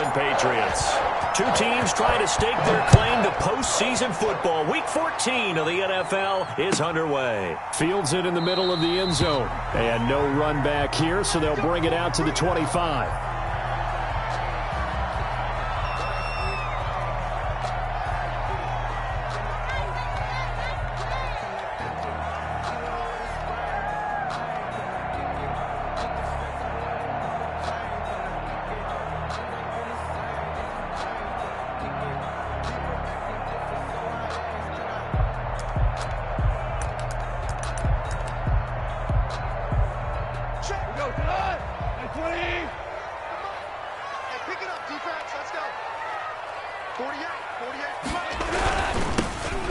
England Patriots. Two teams trying to stake their claim to postseason football. Week 14 of the NFL is underway. Fields it in the middle of the end zone. And no run back here, so they'll bring it out to the 25.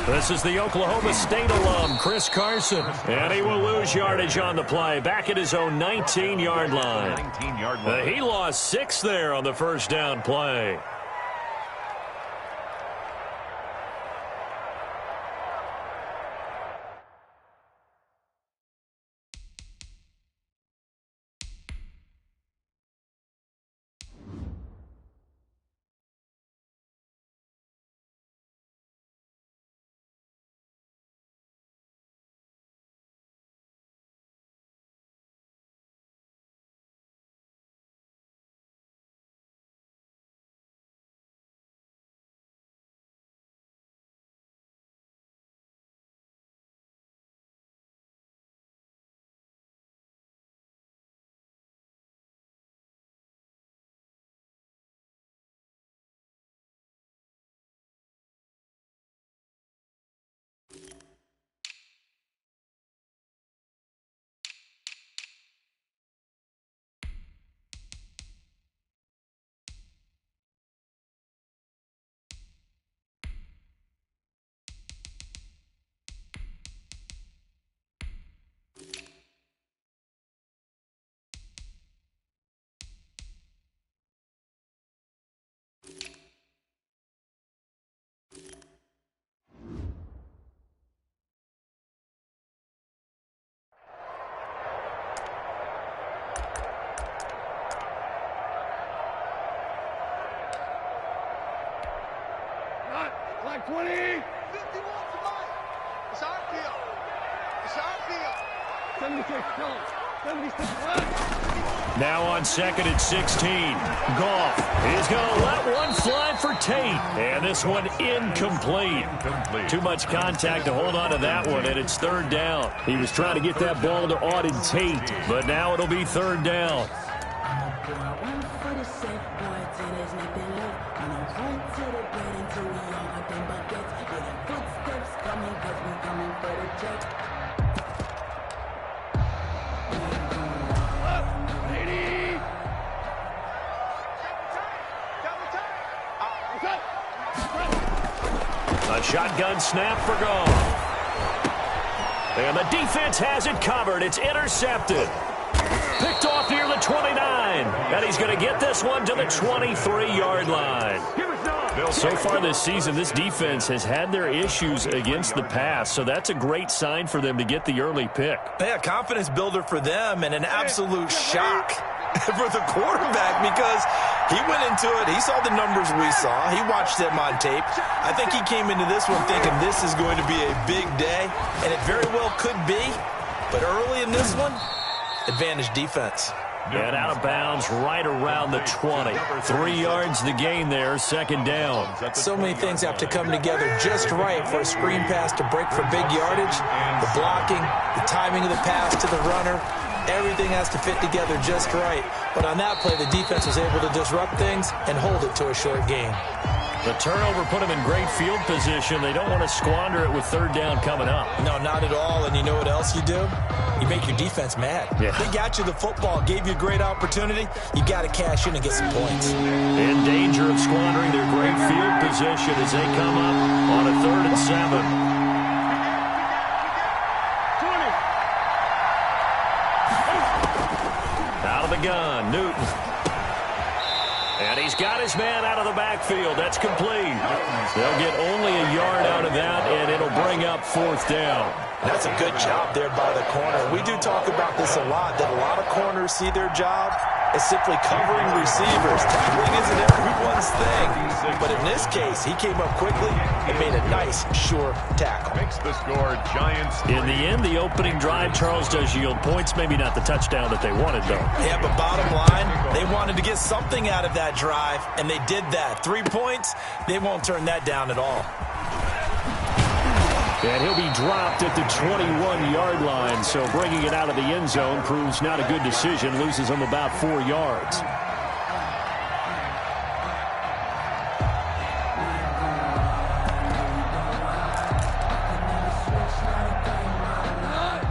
This is the Oklahoma State alum, Chris Carson. And he will lose yardage on the play, back at his own 19-yard line. He lost 6 there on the first down play. Like 20. 51 tonight. It's our field. It's our field. 76, kill him. 76 left. Now on 2nd and 16. Goff is going to let one fly for Tate. And this one incomplete. Too much contact to hold on to that one, and it's 3rd down. He was trying to get that ball to Auden Tate, but now it'll be 3rd down. A shotgun snap for Goff. And the defense has it covered. It's intercepted. Picked off near the 29. And he's going to get this one to the 23-yard line. So far this season, this defense has had their issues against the pass, so that's a great sign for them to get the early pick. Yeah, confidence builder for them and an absolute shock for the quarterback because he went into it. He saw the numbers we saw. He watched them on tape. I think he came into this one thinking this is going to be a big day, and it very well could be. But early in this one, advantage defense. And out of bounds right around the 20. 3 yards the gain there, 2nd down. So many things have to come together just right for a screen pass to break for big yardage. The blocking, the timing of the pass to the runner, everything has to fit together just right. But on that play, the defense was able to disrupt things and hold it to a short gain. The turnover put them in great field position. They don't want to squander it with 3rd down coming up. No, not at all. And you know what else you do? You make your defense mad. Yeah. They got you the football, gave you a great opportunity. You got to cash in and get some points. In danger of squandering their great field position as they come up on a 3rd and 7. 20. Out of the gun, Newton. And he's got his man out of the backfield. That's complete. They'll get only a yard out of that, and it'll bring up 4th down. That's a good job there by the corner. We do talk about this a lot, that a lot of corners see their job as simply covering receivers. Tackling isn't everyone. But in this case, he came up quickly and made a nice, sure tackle. Makes the score Giants. In the end, the opening drive, Charles, does yield points. Maybe not the touchdown that they wanted, though. Yeah, but bottom line, they wanted to get something out of that drive, and they did that. 3 points, they won't turn that down at all. And he'll be dropped at the 21-yard line, so bringing it out of the end zone proves not a good decision, loses him about 4 yards.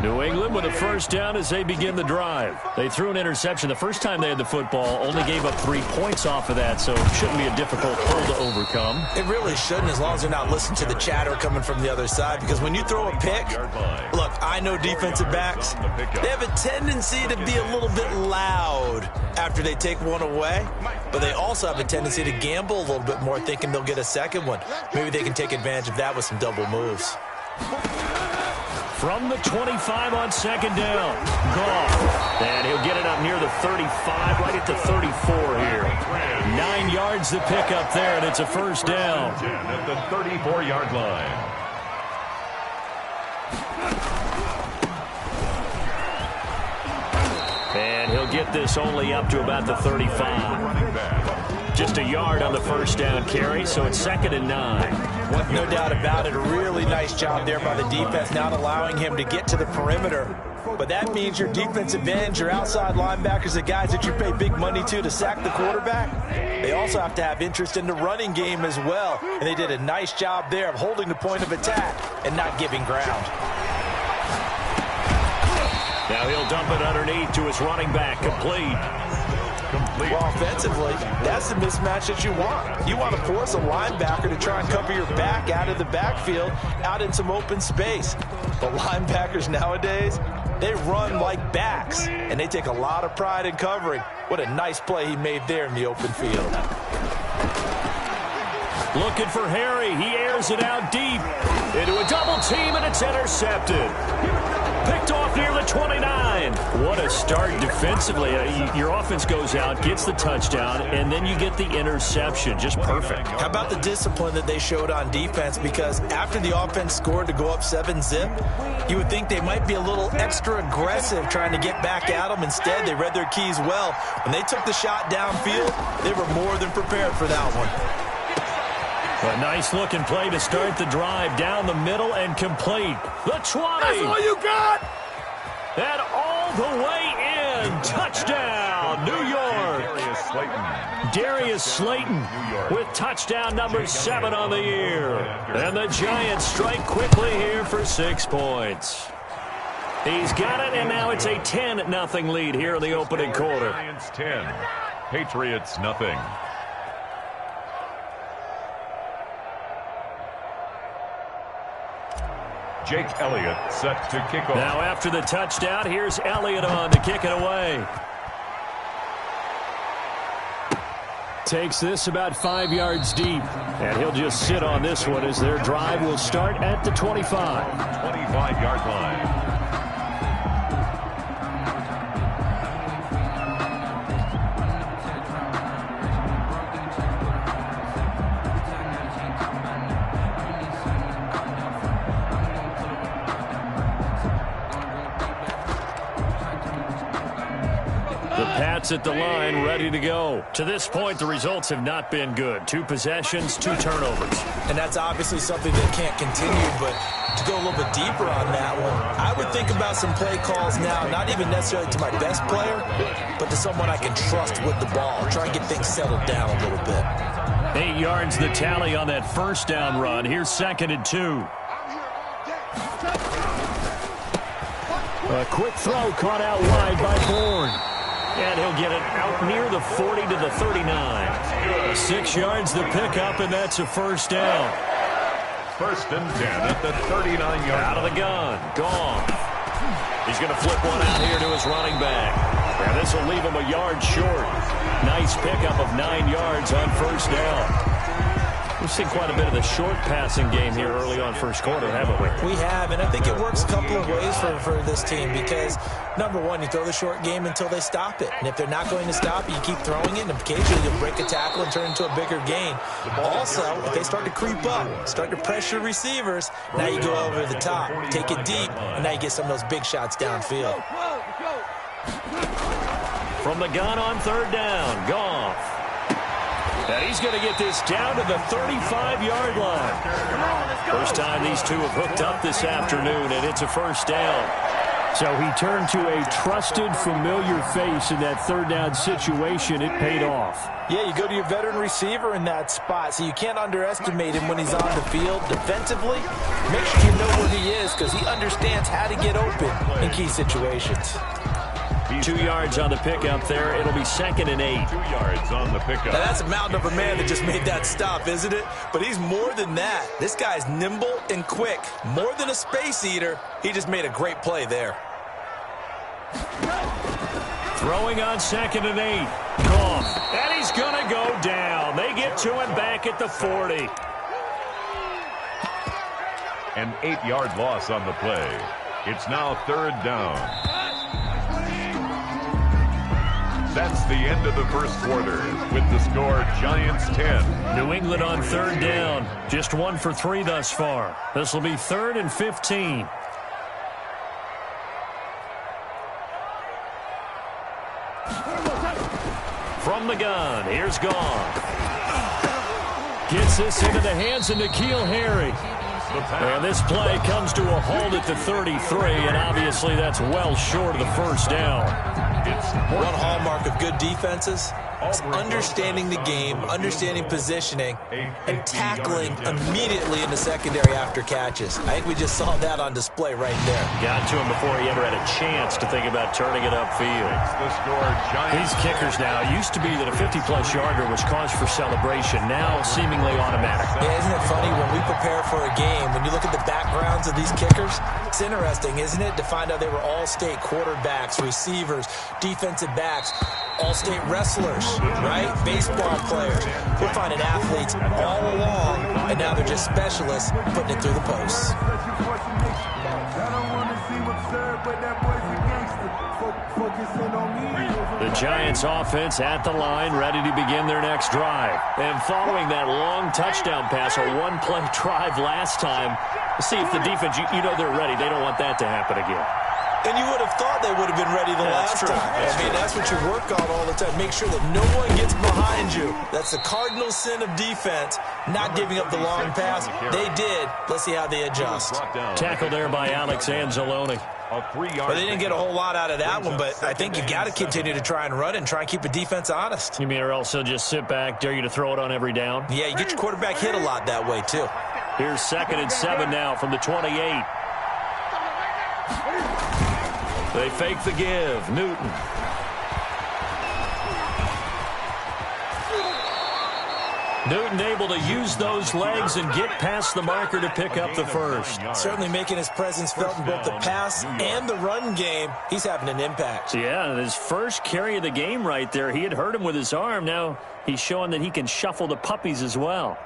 New England with a first down as they begin the drive. They threw an interception the first time they had the football, only gave up 3 points off of that, so it shouldn't be a difficult hole to overcome. It really shouldn't, as long as you're not listening to the chatter coming from the other side, because when you throw a pick, look, I know defensive backs, they have a tendency to be a little bit loud after they take one away, but they also have a tendency to gamble a little bit more, thinking they'll get a second one. Maybe they can take advantage of that with some double moves. From the 25 on second down. Goff. And he'll get it up near the 35, right at the 34 here. 9 yards to pick up there, and it's a first down. At the 34-yard line. And he'll get this only up to about the 35. Just a yard on the first down carry, so it's 2nd and 9. No doubt about it. A really nice job there by the defense, not allowing him to get to the perimeter. But that means your defensive ends, your outside linebackers, the guys that you pay big money to sack the quarterback, they also have to have interest in the running game as well. And they did a nice job there of holding the point of attack and not giving ground. Now he'll dump it underneath to his running back, complete. Well, offensively, that's the mismatch that you want. You want to force a linebacker to try and cover your back out of the backfield, out in some open space. But linebackers nowadays, they run like backs, and they take a lot of pride in covering. What a nice play he made there in the open field. Looking for Harry. He airs it out deep into a double team, and it's intercepted. Picked off near the 29. What a start defensively. Your offense goes out, gets the touchdown, and then you get the interception. Just perfect. How about the discipline that they showed on defense? Because after the offense scored to go up 7-zip, you would think they might be a little extra aggressive trying to get back at them. Instead, they read their keys well. When they took the shot downfield, they were more than prepared for that one. A nice-looking play to start the drive down the middle and complete. The 20. That's all you got! And all the way in. Touchdown, New York. Darius Slayton with touchdown number 7 on the year. And the Giants strike quickly here for 6 points. He's got it, and now it's a 10-0 lead here in the opening quarter. Giants 10, Patriots nothing. Jake Elliott set to kick off. Now after the touchdown, here's Elliott on to kick it away. Takes this about 5 yards deep. And he'll just sit on this one as their drive will start at the 25. 25-yard line. At the line, ready to go. To this point, the results have not been good. 2 possessions, 2 turnovers. And that's obviously something that can't continue, but to go a little bit deeper on that one, I would think about some play calls now, not even necessarily to my best player, but to someone I can trust with the ball. Try and get things settled down a little bit. 8 yards the tally on that first down run. Here's 2nd and 2. A quick throw caught out wide by Bourne. And he'll get it out near the 40 to the 39. 6 yards the pickup, and that's a first down. 1st and 10 at the 39-yard line. Out of the gun. Gone. He's going to flip one out here to his running back. And this will leave him a yard short. Nice pickup of 9 yards on first down. We've seen quite a bit of the short passing game here early on first quarter, haven't we? We have, and I think it works a couple of ways for this team because, number one, you throw the short game until they stop it. And if they're not going to stop it, you keep throwing it, and occasionally you'll break a tackle and turn into a bigger gain. Also, if they start to creep up, start to pressure receivers, now you go over the top, take it deep, and now you get some of those big shots downfield. From the gun on third down, Goff. And he's going to get this down to the 35-yard line. First time these two have hooked up this afternoon, and it's a first down. So he turned to a trusted, familiar face in that third down situation. It paid off. Yeah, you go to your veteran receiver in that spot, so you can't underestimate him when he's on the field. Defensively, make sure you know where he is because he understands how to get open in key situations. 2 yards on the pickup there. It'll be 2nd and 8. 2 yards on the pickup. Now that's a mountain of a man that just made that stop, isn't it? But he's more than that. This guy's nimble and quick. More than a space eater. He just made a great play there. Throwing on 2nd and 8. Goff. And he's going to go down. They get to him back at the 40. An 8-yard loss on the play. It's now 3rd down. That's the end of the first quarter with the score Giants 10. New England on 3rd down. Just 1 for 3 thus far. This will be 3rd and 15. From the gun, here's Goff. Gets this into the hands of N'Keal Harry. And this play comes to a halt at the 33, and obviously that's well short of the first down. One hallmark of good defenses is understanding the game, understanding positioning, and tackling immediately in the secondary after catches. I think we just saw that on display right there. Got to him before he ever had a chance to think about turning it upfield. These kickers now, it used to be that a 50-plus yarder was cause for celebration. Now seemingly automatic. Yeah, isn't it funny when we prepare for a game, when you look at the backgrounds of these kickers, it's interesting, isn't it, to find out they were all-state quarterbacks, receivers, defensive backs, all-state wrestlers, right? Baseball players. We're finding athletes all along, and now they're just specialists putting it through the posts. The Giants offense at the line, ready to begin their next drive. And following that long touchdown pass, a one-play drive last time, see if the defense, you know they're ready. They don't want that to happen again. And you would have thought they would have been ready the last time. I mean, that's what you work on all the time. Make sure that no one gets behind you. That's the cardinal sin of defense, not giving up the long pass. They did. Let's see how they adjust. Tackle there by Alex Anzalone. Well, they didn't get a whole lot out of that one, but I think you got to continue to try and run and try and keep the defense honest. You mean or else they'll just sit back, dare you to throw it on every down? Yeah, you get your quarterback hit a lot that way, too. Here's 2nd and 7 now from the 28. They fake the give. Newton. Newton able to use those legs and get past the marker to pick up the first. Certainly making his presence felt in both the pass and the run game. He's having an impact. Yeah, and his first carry of the game right there, he had hurt him with his arm. Now he's showing that he can shuffle the puppies as well.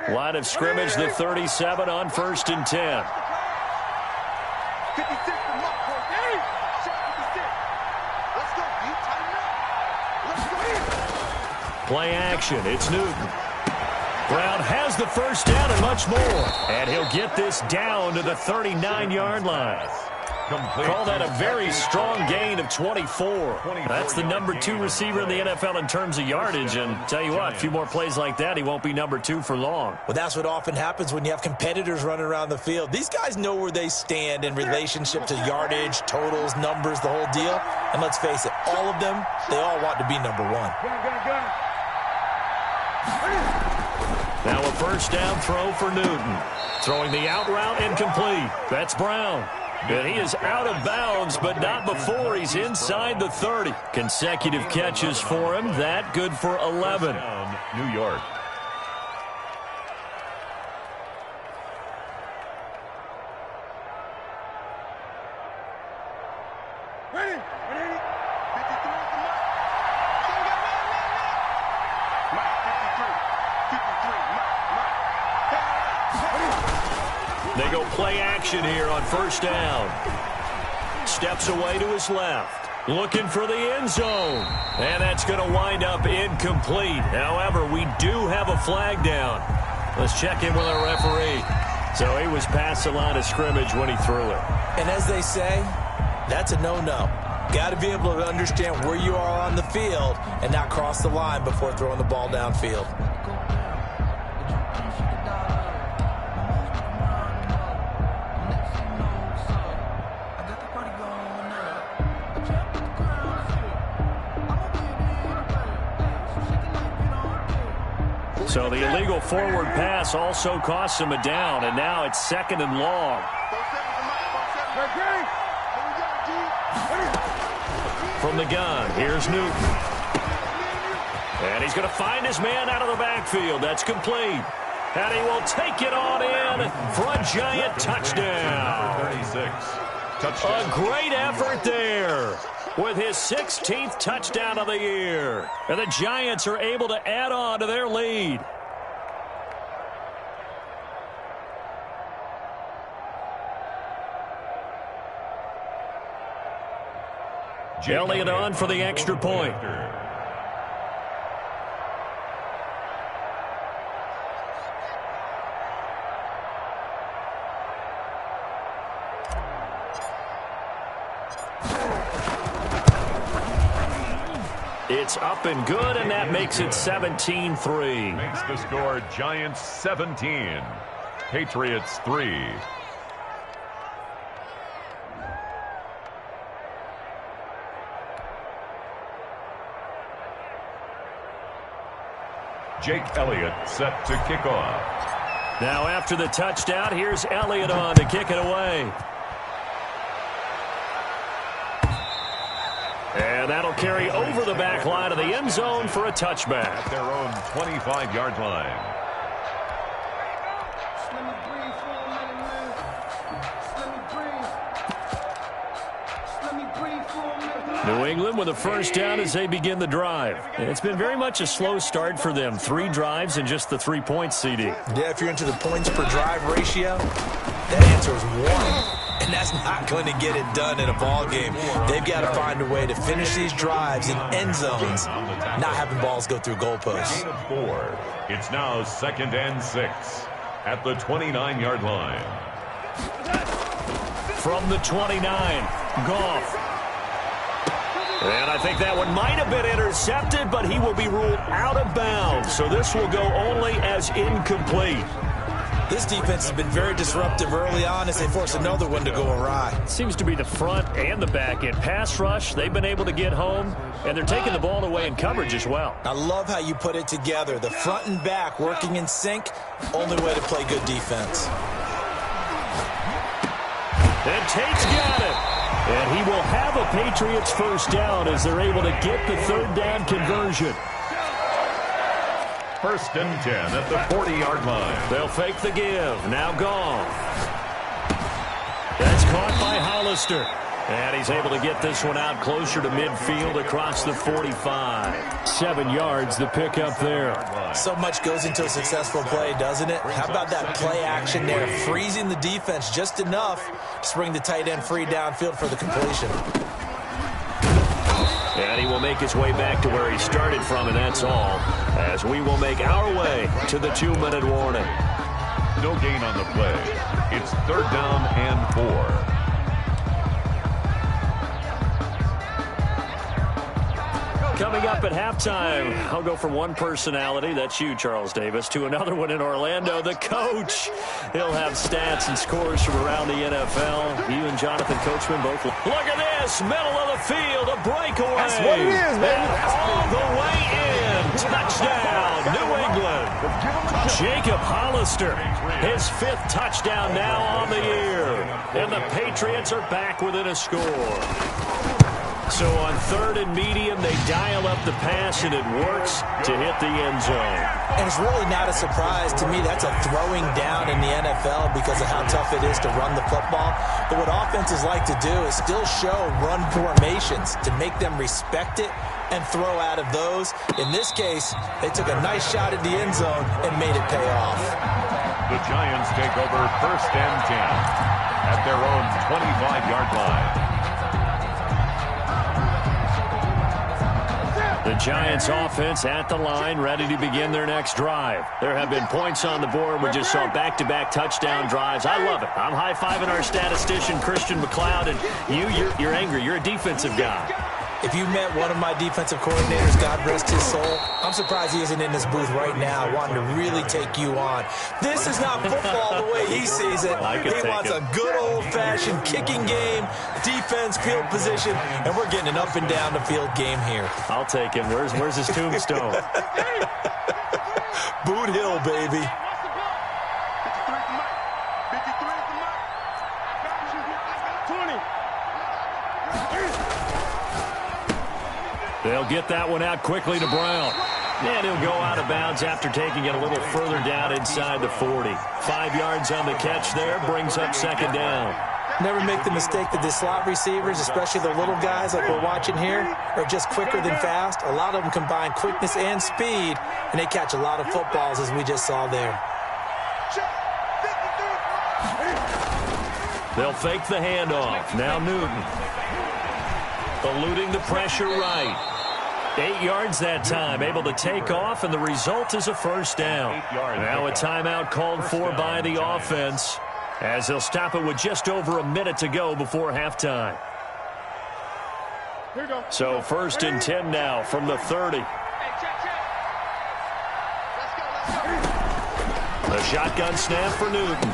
Line of scrimmage, the 37 on 1st and 10. 56 from Mark. Hey! Check 56. Let's go, B. Tighten up. Let's go. Play action. It's Newton. Brown has the first down and much more. And he'll get this down to the 39-yard line. Call that a very strong gain of 24. That's the number 2 receiver in the NFL in terms of yardage. And tell you what, a few more plays like that, he won't be number 2 for long. Well, that's what often happens when you have competitors running around the field. These guys know where they stand in relationship to yardage, totals, numbers, the whole deal. And let's face it, all of them, they all want to be number 1. Now a first down throw for Newton. Throwing the out route incomplete. That's Brown. And he is out of bounds, but not before he's inside the 30. Consecutive catches for him. That good for 11. New York. Ready? 53 from Mark. They go play action here on first down. Steps away to his left. Looking for the end zone. And that's going to wind up incomplete. However, we do have a flag down. Let's check in with our referee. So he was past the line of scrimmage when he threw it. And as they say, that's a no-no. Got to be able to understand where you are on the field and not cross the line before throwing the ball downfield. So the illegal forward pass also costs him a down, and now it's 2nd and long. From the gun, here's Newton. And he's going to find his man out of the backfield. That's complete. And he will take it on in for a giant touchdown. 36. Touchdown. A great effort there with his 16th touchdown of the year. And the Giants are able to add on to their lead. Elliott on for the extra point. It's up and good, and that makes it 17-3. Makes the score Giants 17, Patriots 3. Jake Elliott set to kick off. Now after the touchdown, here's Elliott on to kick it away. And that'll carry over the back line of the end zone for a touchback. At their own 25-yard line. New England with a first down as they begin the drive. And it's been very much a slow start for them. 3 drives and just the 3 points, CD. Yeah, if you're into the points per drive ratio, that answer is 1. And that's not going to get it done in a ball game. They've got to find a way to finish these drives in end zones, not having balls go through goalposts. 4. It's now 2nd and 6 at the 29-yard line. From the 29, Goff. And I think that one might have been intercepted, but he will be ruled out of bounds. So this will go only as incomplete. This defense has been very disruptive early on as they force another one to go awry. Seems to be the front and the back end. Pass rush, they've been able to get home, and they're taking the ball away in coverage as well. I love how you put it together. The front and back working in sync, only way to play good defense. And Tate's got it. And he will have a Patriots first down as they're able to get the 3rd down conversion. 1st and 10 at the 40-yard line. They'll fake the give. Now Goff. That's caught by Hollister. And he's able to get this one out closer to midfield across the 45. 7 yards, the pickup there. So much goes into a successful play, doesn't it? How about that play action there, freezing the defense just enough to bring the tight end free downfield for the completion. And he will make his way back to where he started from, and that's all, as we will make our way to the 2-minute warning. No gain on the play. It's 3rd down and 4. Coming up at halftime, I'll go from one personality, that's you, Charles Davis, to another one in Orlando, the coach. He'll have stats and scores from around the NFL. You and Jonathan Coachman both. Look at this, middle of the field, a breakaway. That's what it is, man. All the way in. Touchdown, New England. Jacob Hollister, his 5th touchdown now on the year. And the Patriots are back within a score. So on 3rd and medium, they dial up the pass, and it works to hit the end zone. And it's really not a surprise to me. That's a throwing down in the NFL because of how tough it is to run the football. But what offenses like to do is still show run formations to make them respect it and throw out of those. In this case, they took a nice shot at the end zone and made it pay off. The Giants take over 1st and 10 at their own 25-yard line. The Giants offense at the line, ready to begin their next drive. There have been points on the board. We just saw back-to-back touchdown drives. I love it. I'm high-fiving our statistician, Christian McLeod, and you're angry. You're a defensive guy. If you met one of my defensive coordinators, God rest his soul, I'm surprised he isn't in this booth right now wanting to really take you on. This is not football the way he sees it. He wants a good old-fashioned kicking game, defense, field position, and we're getting an up and down the field game here. I'll take him. Where's his tombstone? Boot Hill, baby. They'll get that one out quickly to Brown. And he'll go out of bounds after taking it a little further down inside the 40. 5 yards on the catch there, brings up 2nd down. Never make the mistake that the slot receivers, especially the little guys like we're watching here, are just quicker than fast. A lot of them combine quickness and speed, and they catch a lot of footballs, as we just saw there. They'll fake the handoff. Now Newton. Eluding the pressure right. 8 yards that time, able to take off, and the result is a 1st down. Now a timeout called for by the offense, as they'll stop it with just over a minute to go before halftime. So 1st and 10 now from the 30. The shotgun snap for Newton.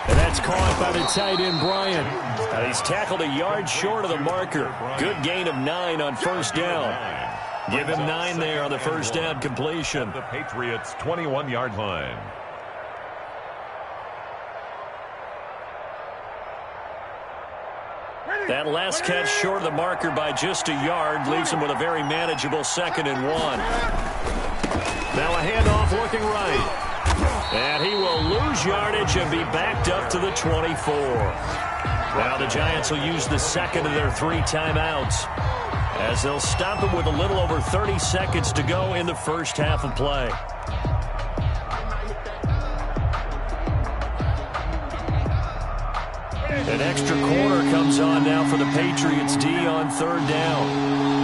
And that's caught by the tight end, Bryant. And he's tackled a yard short of the marker. Good gain of 9 on 1st down. Give him 9 there on the 1st down completion. The Patriots' 21-yard line. That last catch short of the marker by just a yard leaves him with a very manageable 2nd and 1. Now a handoff looking right. And he will lose yardage and be backed up to the 24. Now the Giants will use the 2nd of their 3 timeouts, as they'll stop it with a little over 30 seconds to go in the 1st half of play. An extra corner comes on now for the Patriots D on 3rd down.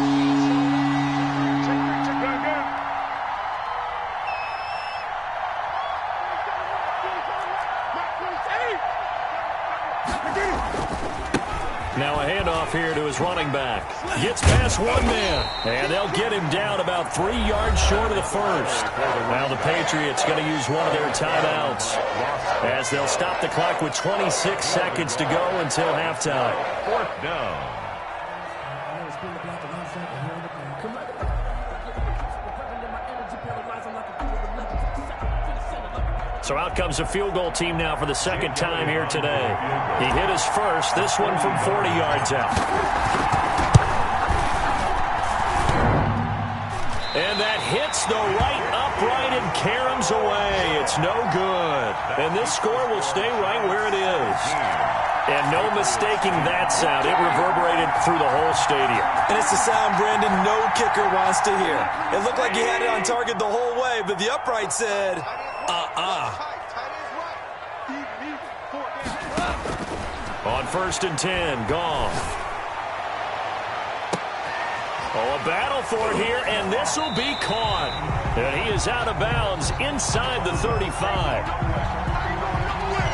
Now a handoff here to his running back. Gets past one man, and they'll get him down about 3 yards short of the 1st. Now the Patriots going to use one of their timeouts, as they'll stop the clock with 26 seconds to go until halftime. 4th down. So out comes a field goal team now for the 2nd time here today. He hit his first, this one from 40 yards out. And that hits the right upright and caroms away. It's no good. And this score will stay right where it is. And no mistaking that sound. It reverberated through the whole stadium. And it's the sound Brandon no kicker wants to hear. It looked like he had it on target the whole way, but the upright said, On 1st and 10, Goff. Oh, a battle for it here, and this will be caught. And he is out of bounds inside the 35.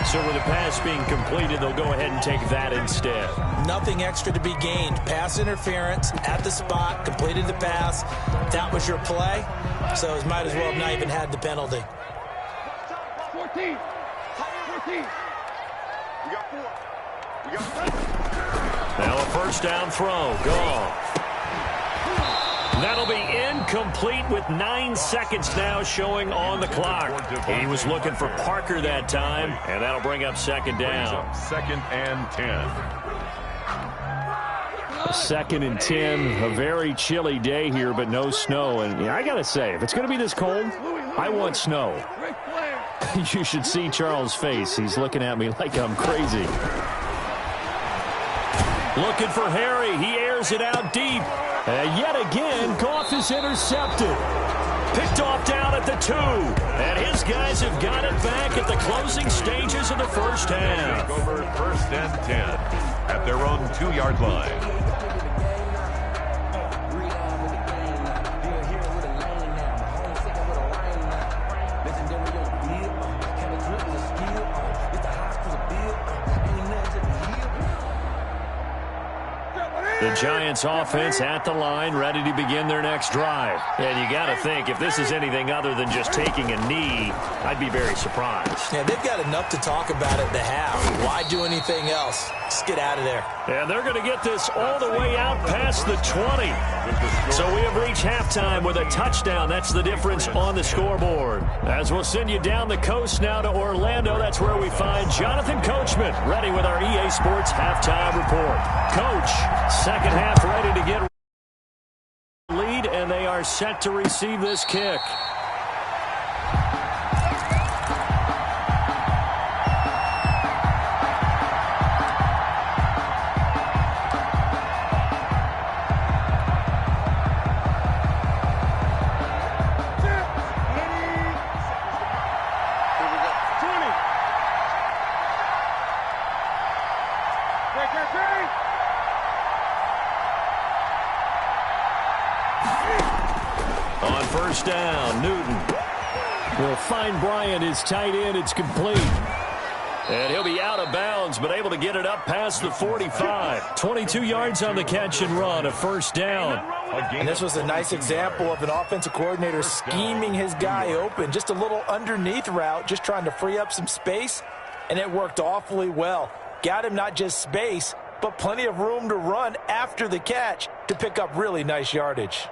So with the pass being completed, they'll go ahead and take that instead. Nothing extra to be gained. Pass interference at the spot, completed the pass. That was your play, so it might as well have not even had the penalty. 14. 14. We got 4. We got 4. Now a 1st down throw. Goff. That'll be incomplete with 9 seconds now showing on the clock. He was looking for Parker that time, and that'll bring up 2nd down. 2nd and 10. 2nd and 10, a very chilly day here, but no snow. And I got to say, if it's going to be this cold, I want snow. You should see Charles' face. He's looking at me like I'm crazy. Looking for Harry. He airs it out deep. Yet again, Goff is intercepted. Picked off down at the 2. And his guys have got it back at the closing stages of the first half. Over 1st and 10 at their own 2-yard line. The Giants offense at the line, ready to begin their next drive. And you got to think, if this is anything other than just taking a knee, I'd be very surprised. Yeah, they've got enough to talk about at the half. Why do anything else? Just get out of there. And they're going to get this all the way out past the 20. So we have reached halftime with a touchdown. That's the difference on the scoreboard. As we'll send you down the coast now to Orlando, that's where we find Jonathan Coachman, ready with our EA Sports halftime report. Coach, second half ready to get lead, and they are set to receive this kick. On first down, Newton will find Bryant, his tight end. It's complete. And he'll be out of bounds, but able to get it up past the 45. 22 yards on the catch and run, a first down. And this was a nice example of an offensive coordinator scheming his guy open. Just a little underneath route, just trying to free up some space, and it worked awfully well. Got him not just space, but plenty of room to run after the catch to pick up really nice yardage.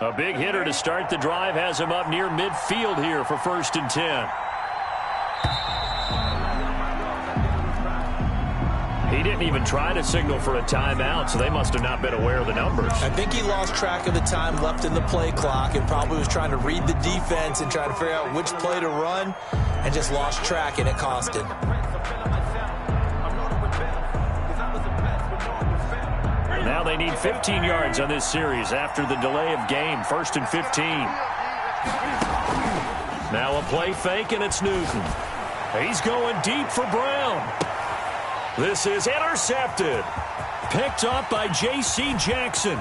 A big hitter to start the drive has him up near midfield here for 1st and 10. He didn't even try to signal for a timeout, so they must have not been aware of the numbers. I think he lost track of the time left in the play clock and probably was trying to read the defense and trying to figure out which play to run and just lost track, and it cost him. Now they need 15 yards on this series after the delay of game. 1st and 15. Now a play fake, and it's Newton. He's going deep for Brown. This is intercepted. Picked up by J.C. Jackson.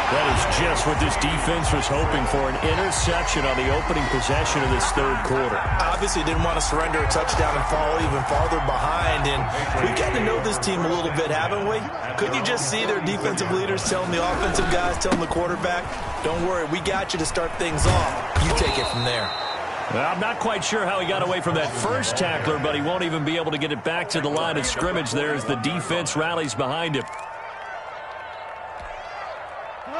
That is just what this defense was hoping for, an interception on the opening possession of this third quarter. Obviously didn't want to surrender a touchdown and fall even farther behind, and we've gotten to know this team a little bit, haven't we? Couldn't you just see their defensive leaders telling the offensive guys, telling the quarterback, don't worry, we got you to start things off. You take it from there. Well, I'm not quite sure how he got away from that first tackler, but he won't even be able to get it back to the line of scrimmage there as the defense rallies behind him.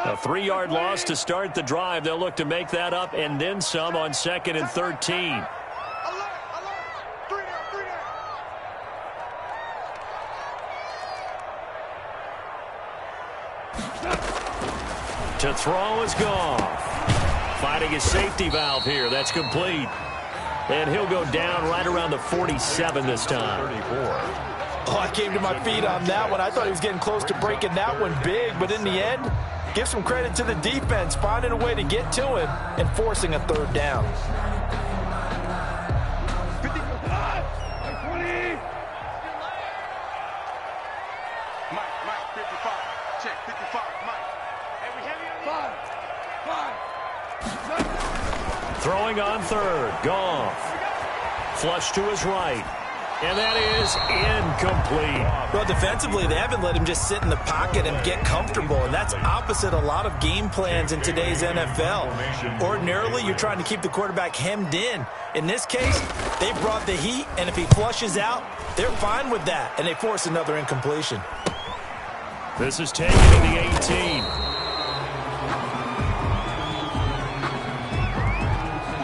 A 3-yard loss to start the drive. They'll look to make that up and then some on 2nd and 13. To throw is Goff. Finding his safety valve here. That's complete. And he'll go down right around the 47 this time. 34. Oh, I came to my feet on that one. I thought he was getting close to breaking that one big, but in the end, give some credit to the defense, finding a way to get to him and forcing a third down. 55, 20. Mike, 55. Check, 55, Mike. Hey, we heavy on 5, 7. Throwing on third. Goff. Flush to his right. And that is incomplete. Well, defensively, they haven't let him just sit in the pocket and get comfortable, and that's opposite a lot of game plans in today's NFL. Ordinarily, you're trying to keep the quarterback hemmed in. In this case, they brought the heat, and if he flushes out, they're fine with that, and they force another incompletion. This is taken to the 18.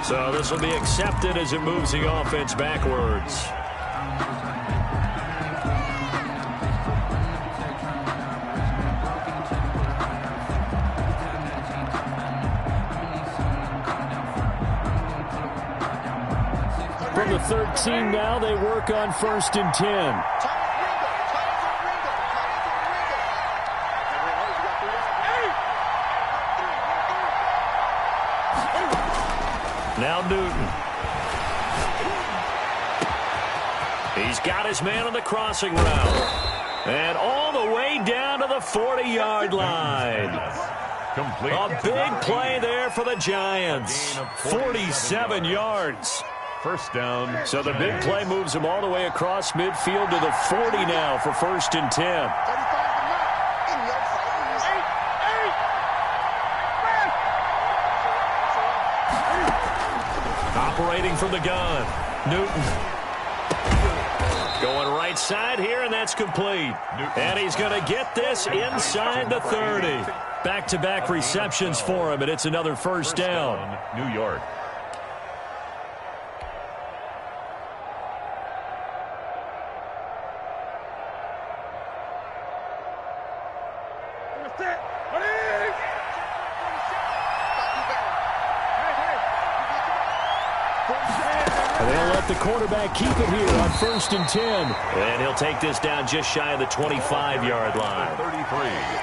So this will be accepted as it moves the offense backwards. from the 13 now. They work on 1st and 10. Now Newton. He's got his man on the crossing route. And all the way down to the 40-yard line. A big play there for the Giants. 47 yards. First down. So the big play moves him all the way across midfield to the 40 now for 1st and 10. Operating from the gun. Newton. Going right side here, and that's complete. And he's going to get this inside the 30. Back-to-back receptions for him, and it's another first down. New York. They'll let the quarterback keep it here on 1st and 10. And he'll take this down just shy of the 25-yard line. 33.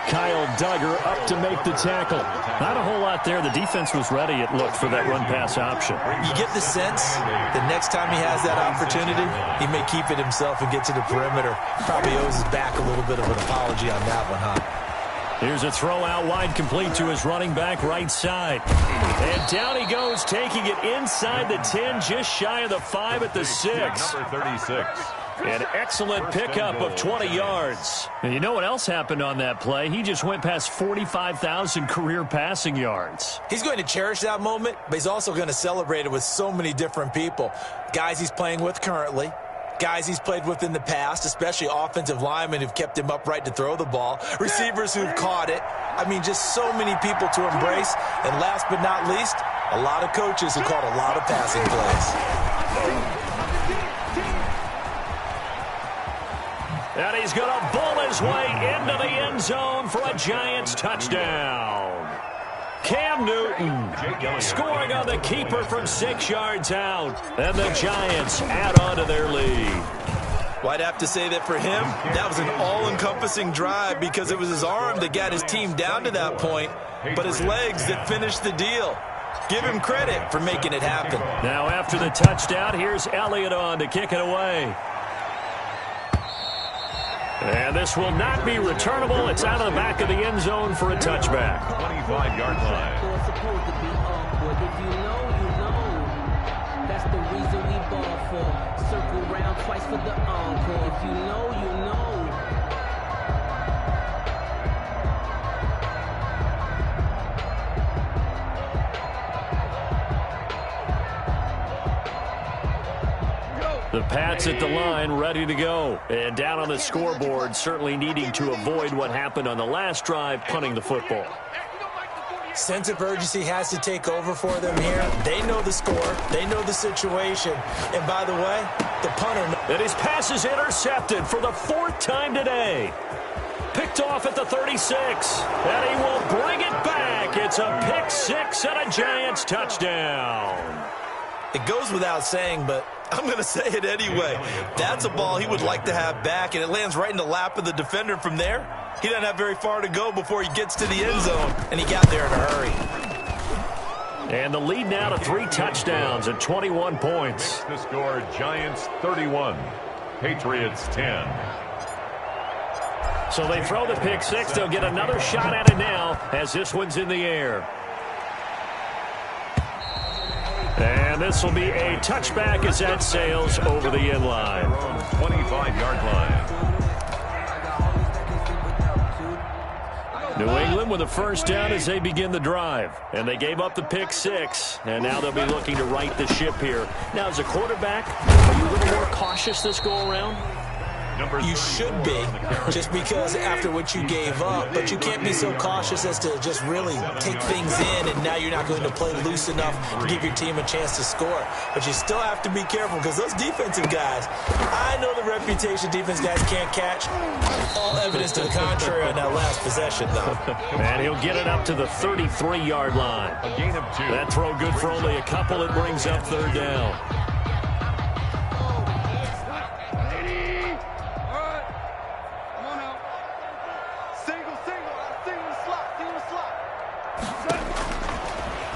Kyle Duggar up to make the tackle. Not a whole lot there. The defense was ready, it looked, for that run-pass option. You get the sense that next time he has that opportunity, he may keep it himself and get to the perimeter. Probably owes his back a little bit of an apology on that one, huh? Here's a throw out wide, complete to his running back right side. And down he goes, taking it inside the 10, just shy of the 5 at the 6. Number 36. An excellent pickup of 20 yards. And you know what else happened on that play? He just went past 45,000 career passing yards. He's going to cherish that moment, but he's also going to celebrate it with so many different people. Guys he's playing with currently. Guys he's played with in the past, especially offensive linemen who've kept him upright to throw the ball, receivers who've caught it. I mean, just so many people to embrace. And last but not least, a lot of coaches who called a lot of passing plays. And he's going to bull his way into the end zone for a Giants touchdown. Cam Newton scoring on the keeper from 6 yards out. And the Giants add on to their lead. Well, I'd have to say that for him, that was an all-encompassing drive because it was his arm that got his team down to that point, but his legs that finished the deal. Give him credit for making it happen. Now after the touchdown, here's Elliott on to kick it away. And this will not be returnable. It's out of the back of the end zone for a touchback. 25-yard line. If you know, you know. That's the reason we ball for. Circle round twice for the encore. If you know, you know. The Pats at the line, ready to go. And down on the scoreboard, certainly needing to avoid what happened on the last drive, punting the football. Sense of urgency has to take over for them here. They know the score. They know the situation. And by the way, the punter... And his pass is intercepted for the 4th time today. Picked off at the 36. And he will bring it back. It's a pick 6 and a Giants touchdown. It goes without saying, but I'm going to say it anyway. That's a ball he would like to have back, and it lands right in the lap of the defender from there. He doesn't have very far to go before he gets to the end zone, and he got there in a hurry. And the lead now to 3 touchdowns and 21 points. The score, Giants 31, Patriots 10. So they throw the pick 6. They'll get another shot at it now as this one's in the air. And this will be a touchback as that sails over the end line. 25-yard line. New England with a first down as they begin the drive. And they gave up the pick 6. And now they'll be looking to right the ship here. Now, as a quarterback, are you a little more cautious this go around? You should be, just because after what you gave up, but you can't be so cautious as to just really take things in, and now you're not going to play loose enough to give your team a chance to score. But you still have to be careful because those defensive guys, I know the reputation defense guys can't catch. All evidence to the contrary on that last possession, though. And he'll get it up to the 33-yard line. A gain of 2. That throw good for only a couple. It brings up 3rd down.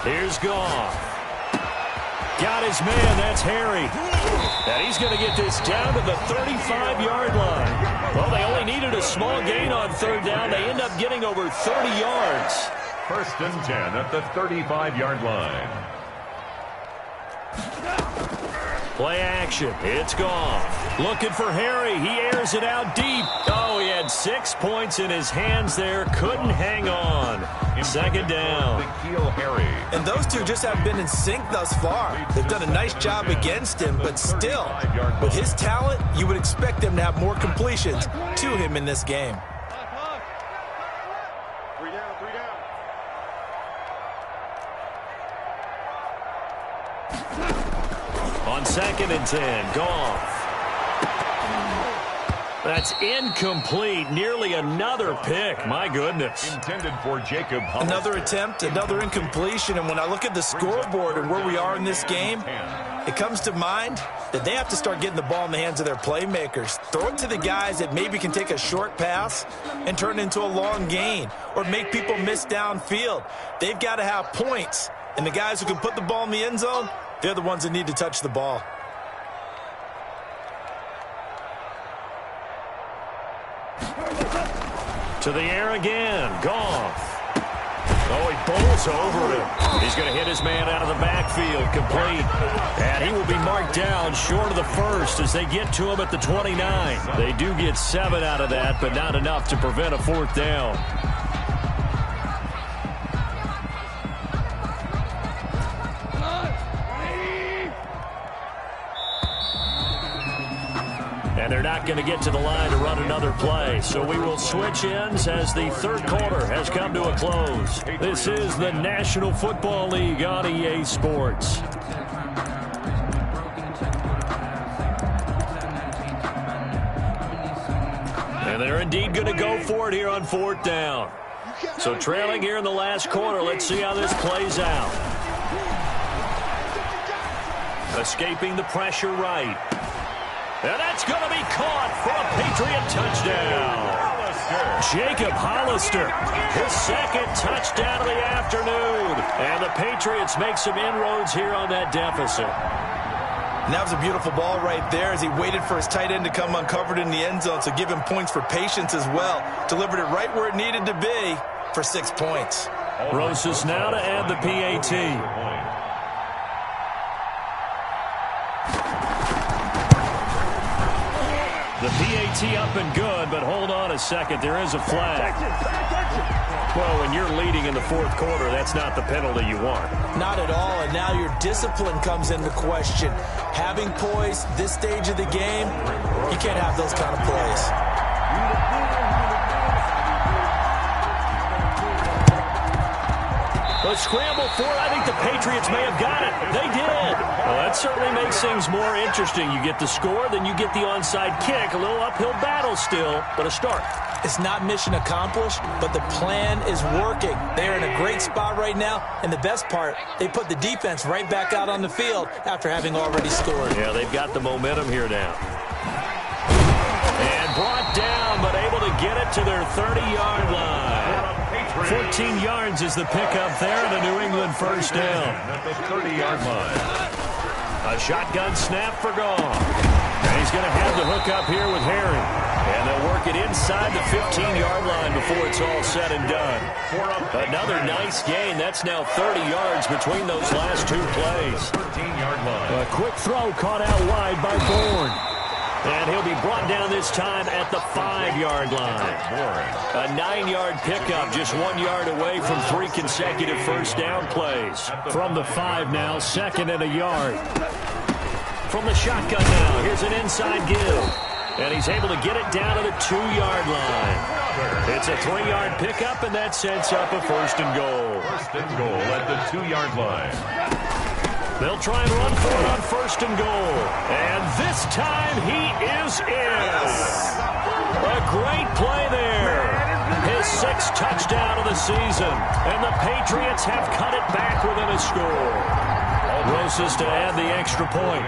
Here's Goff. Got his man, that's Harry. And he's going to get this down to the 35-yard line. Well, they only needed a small gain on third down. They end up getting over 30 yards. First and 10 at the 35-yard line. Play action. It's Goff. Looking for Harry. He airs it out deep. Oh, he had 6 points in his hands there. Couldn't hang on. Second down. N'Keal Harry. And those two just have been in sync thus far. They've done a nice job against him, but still, with his talent, you would expect them to have more completions to him in this game. 3 down, 3 down. On 2nd and 10, Goff. That's incomplete. Nearly another pick. My goodness. Intended for Jacob Hollister. Another attempt, another incompletion, and when I look at the scoreboard and where we are in this game, it comes to mind that they have to start getting the ball in the hands of their playmakers. Throw it to the guys that maybe can take a short pass and turn it into a long gain or make people miss downfield. They've got to have points, and the guys who can put the ball in the end zone, they're the ones that need to touch the ball. To the air again. Goff. Oh, he bowls over him. He's going to hit his man out of the backfield. Complete. And he will be marked down short of the first as they get to him at the 29. They do get 7 out of that, but not enough to prevent a 4th down. And they're not going to get to the line to run another play. So we will switch ends as the third quarter has come to a close. This is the National Football League on EA Sports. And they're indeed going to go for it here on 4th down. So trailing here in the last quarter, let's see how this plays out. Escaping the pressure right. And that's going to be caught for a Patriot touchdown. Jacob Hollister, his 2nd touchdown of the afternoon. And the Patriots make some inroads here on that deficit. And that was a beautiful ball right there as he waited for his tight end to come uncovered in the end zone, so give him points for patience as well. Delivered it right where it needed to be for 6 points. Rosas now to add the PAT. The PAT up and good, but hold on a second. There is a flag. Well, when you're leading in the 4th quarter, that's not the penalty you want. Not at all, and now your discipline comes into question. Having poise this stage of the game, you can't have those kind of plays. But scramble for it. I think the Patriots may have got it. They did. Well, that certainly makes things more interesting. You get the score, then you get the onside kick. A little uphill battle still, but a start. It's not mission accomplished, but the plan is working. They're in a great spot right now, and the best part, they put the defense right back out on the field after having already scored. Yeah, they've got the momentum here now. And brought down, but able to get it to their 30-yard line. 14 yards is the pickup there, and a New England 1st down. At the 30-yard line. A shotgun snap for Goff. And he's going to have the hook up here with Harry. And they'll work it inside the 15-yard line before it's all said and done. Another nice gain. That's now 30 yards between those last 2 plays. 13-yard line. A quick throw caught out wide by Bourne. And he'll be brought down this time at the 5-yard line. A 9-yard pickup, just 1 yard away from 3 consecutive 1st down plays. From the 5 now, 2nd and a yard. From the shotgun now, here's an inside give. And he's able to get it down to the 2-yard line. It's a 3-yard pickup, and that sets up a 1st and goal. 1st and goal at the 2-yard line. They'll try and run for it on 1st and goal. And this time he is in. A great play there. His 6th touchdown of the season. And the Patriots have cut it back within a score. Rosas to add the extra point.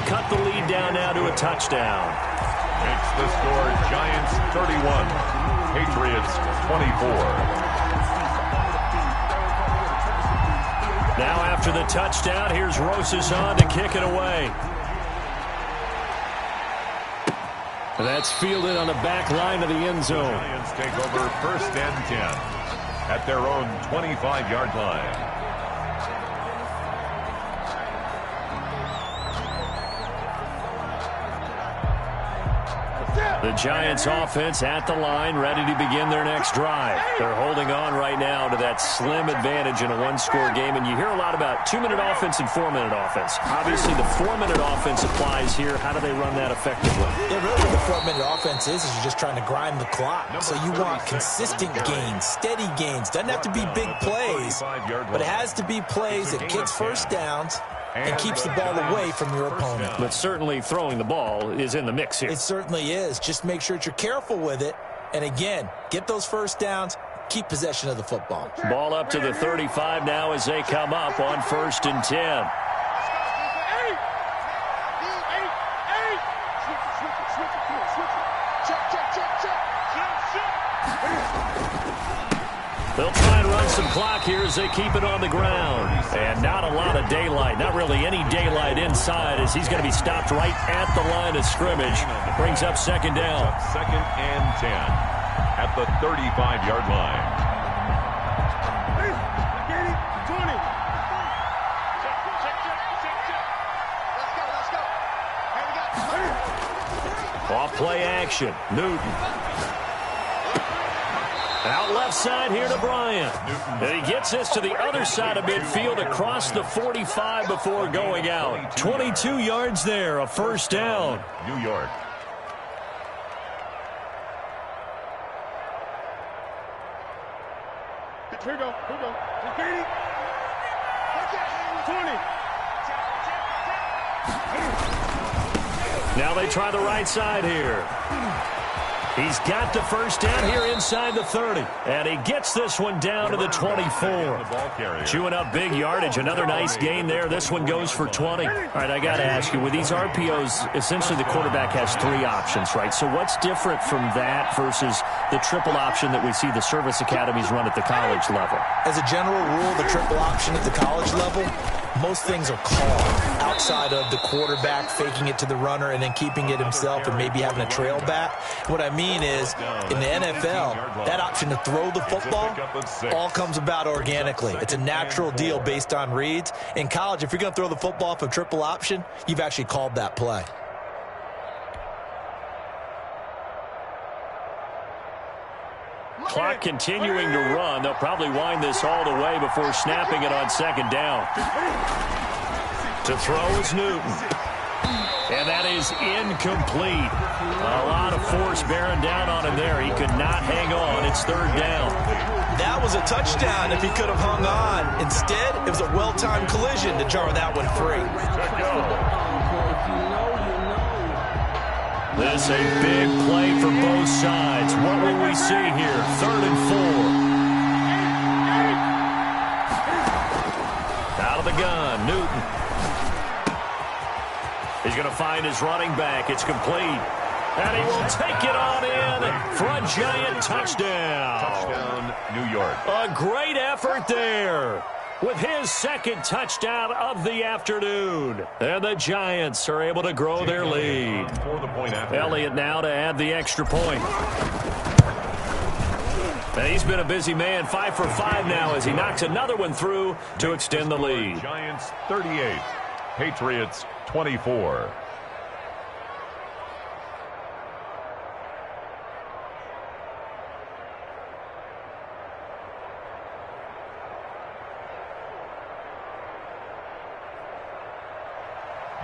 cut the lead down now to a touchdown. Makes the score Giants 31, Patriots 24. Now after the touchdown, here's Rosas on to kick it away. And that's fielded on the back line of the end zone. Giants take over first and 10 at their own 25-yard line. The Giants offense at the line, ready to begin their next drive. They're holding on right now to that slim advantage in a one-score game, and you hear a lot about 2-minute offense and 4-minute offense. Obviously, the 4-minute offense applies here. How do they run that effectively? Yeah, really what the 4-minute offense is you're just trying to grind the clock. So you want consistent gains, steady gains. Doesn't have to be big plays, but it has to be plays that kicks first downs and keeps the ball away from your opponent. But certainly throwing the ball is in the mix here. It certainly is. Just make sure that you're careful with it. And again, get those first downs, keep possession of the football. Ball up to the 35 now as they come up on 1st and 10. They'll try and run some clock here as they keep it on the ground. And not a lot of daylight, not really any daylight inside, as he's going to be stopped right at the line of scrimmage. Brings up 2nd down. 2nd and 10 at the 35-yard line. Off play action. Newton. Out left side here to Bryant. And he gets this to the other side of midfield across the 45 before going out. 22 yards there, a 1st down. New York. Here we go. 20. Now they try the right side here. He's got the 1st down here inside the 30. And he gets this one down to the 24. Chewing up big yardage. Another nice gain there. This one goes for 20. All right, I got to ask you, with these RPOs, essentially the quarterback has 3 options, right? So what's different from that versus the triple option that we see the service academies run at the college level? As a general rule, the triple option at the college level, most things are called outside of the quarterback faking it to the runner and then keeping it himself and maybe having a trail back. What I mean is, in the NFL, that option to throw the football all comes about organically. It's a natural deal based on reads. In college, if you're going to throw the football off a triple option, you've actually called that play. Clock continuing to run. They'll probably wind this all the way before snapping it on 2nd down. To throw is Newton. And that is incomplete. A lot of force bearing down on him there. He could not hang on. It's 3rd down. That was a touchdown if he could have hung on. Instead, it was a well-timed collision to jar that one free. This a big play for both sides. What will we see here? 3rd and 4. Out of the gun, Newton. He's going to find his running back. It's complete. And he will take it on in for a Giant touchdown. Touchdown, New York. A great effort there with his 2nd touchdown of the afternoon. And the Giants are able to grow their lead. For the point after. Elliott now to add the extra point. And he's been a busy man, 5 for 5 now as he knocks another one through to extend the lead. Giants 38, Patriots 24.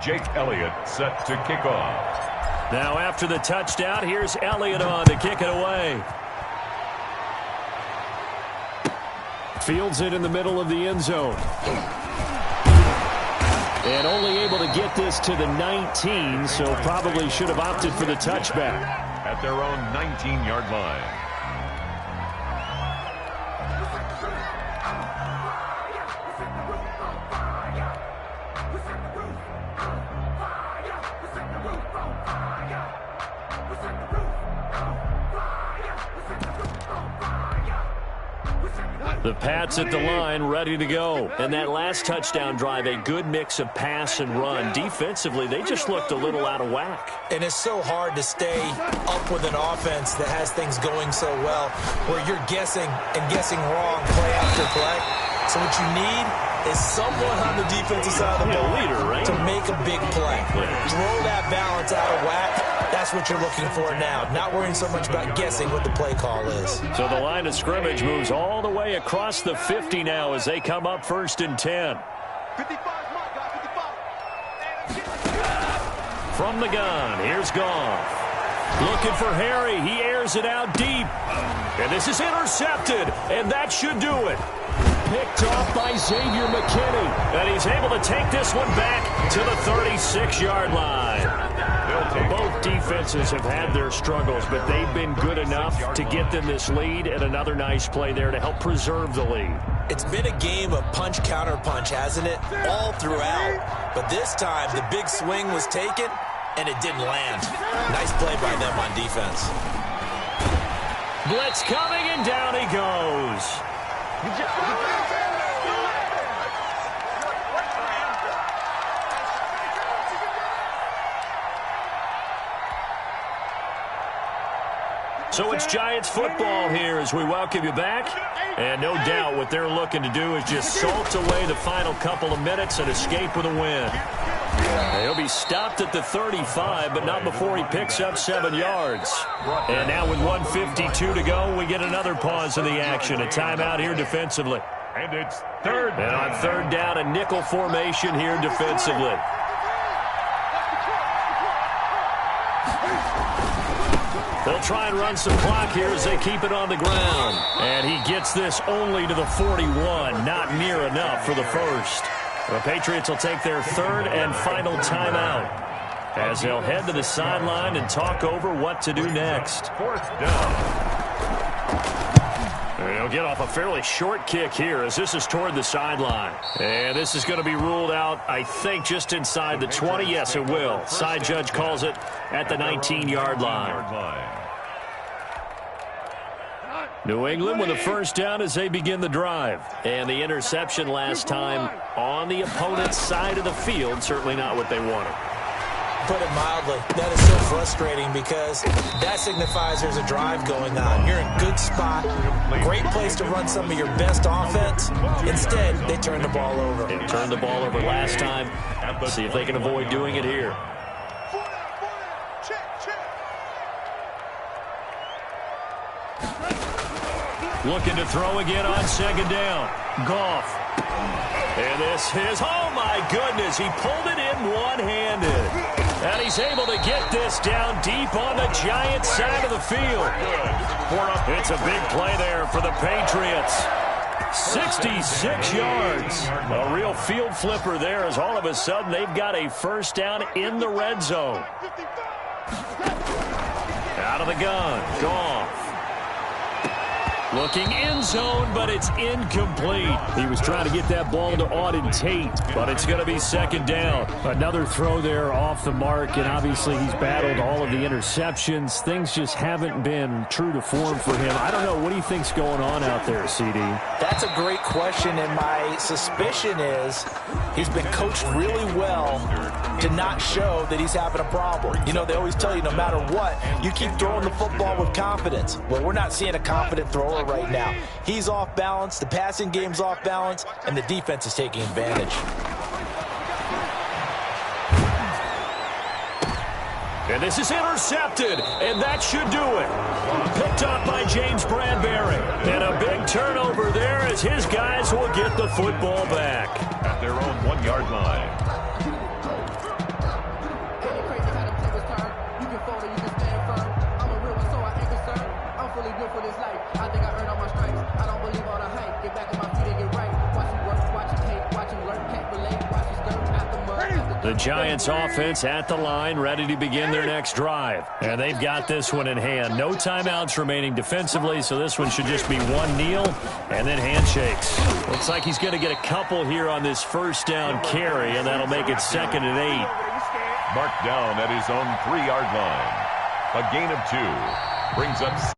Jake Elliott set to kick off. Now after the touchdown, here's Elliott on to kick it away. Fields it in the middle of the end zone. And only able to get this to the 19, so probably should have opted for the touchback. At their own 19-yard line. The Pats at the line, ready to go. And that last touchdown drive, a good mix of pass and run. Defensively, they just looked a little out of whack. And it's so hard to stay up with an offense that has things going so well, where you're guessing and guessing wrong play after play. So what you need is someone on the defensive side of the ball leader, right? to make a big play. Throw that balance out of whack. That's what you're looking for now. Not worrying so much about guessing what the play call is. So the line of scrimmage moves all the way across the 50 now as they come up 1st and 10. 55, guy, 55. From the gun, here's Goff. Looking for Harry. He airs it out deep. And this is intercepted, and that should do it. Picked off by Xavier McKinney. And he's able to take this one back to the 36-yard line. Both defenses have had their struggles, but they've been good enough to get them this lead, and another nice play there to help preserve the lead. It's been a game of punch-counter-punch, hasn't it? All throughout. But this time, the big swing was taken, and it didn't land. Nice play by them on defense. Blitz coming, and down he goes. So it's Giants football here as we welcome you back. And no doubt what they're looking to do is just salt away the final couple of minutes and escape with a win. He'll be stopped at the 35, but not before he picks up 7 yards. And now with 1:52 to go, we get another pause in the action. A timeout here defensively. And it's 3rd. And on 3rd down, a nickel formation here defensively. They'll try and run some clock here as they keep it on the ground. And he gets this only to the 41. Not near enough for the first. The Patriots will take their 3rd and final timeout as they'll head to the sideline and talk over what to do next. 4th down. He'll get off a fairly short kick here as this is toward the sideline. And this is going to be ruled out, I think, just inside the 20. Yes, it will. Side judge calls it at the 19-yard line. New England with a 1st down as they begin the drive. And the interception last time on the opponent's side of the field, certainly not what they wanted. Put it mildly, that is so frustrating because that signifies there's a drive going on. You're in a good spot, great place to run some of your best offense. Instead, they turn the ball over. They turned the ball over last time. See if they can avoid doing it here. Looking to throw again on 2nd down. Goff. And this is, oh my goodness, he pulled it in one-handed. And he's able to get this down deep on the Giants side of the field. It's a big play there for the Patriots. 66 yards. A real field flipper there as all of a sudden they've got a 1st down in the red zone. Out of the gun, Goff. Looking end zone, but it's incomplete. He was trying to get that ball to Auden Tate, but it's going to be 2nd down. Another throw there off the mark, and obviously he's battled all of the interceptions. Things just haven't been true to form for him. I don't know. What do you think's going on out there, CD? That's a great question, and my suspicion is he's been coached really well to not show that he's having a problem. You know, they always tell you no matter what, you keep throwing the football with confidence. Well, we're not seeing a confident thrower right now. He's off balance, the passing game's off balance, and the defense is taking advantage. And this is intercepted, and that should do it. Picked up by James Bradbury. And a big turnover there as his guys will get the football back. At their own 1-yard line. The Giants offense at the line, ready to begin their next drive. And they've got this one in hand. No timeouts remaining defensively, so this one should just be one kneel and then handshakes. Looks like he's going to get a couple here on this 1st down carry, and that'll make it 2nd and 8. Marked down at his own 3-yard line. A gain of 2 brings up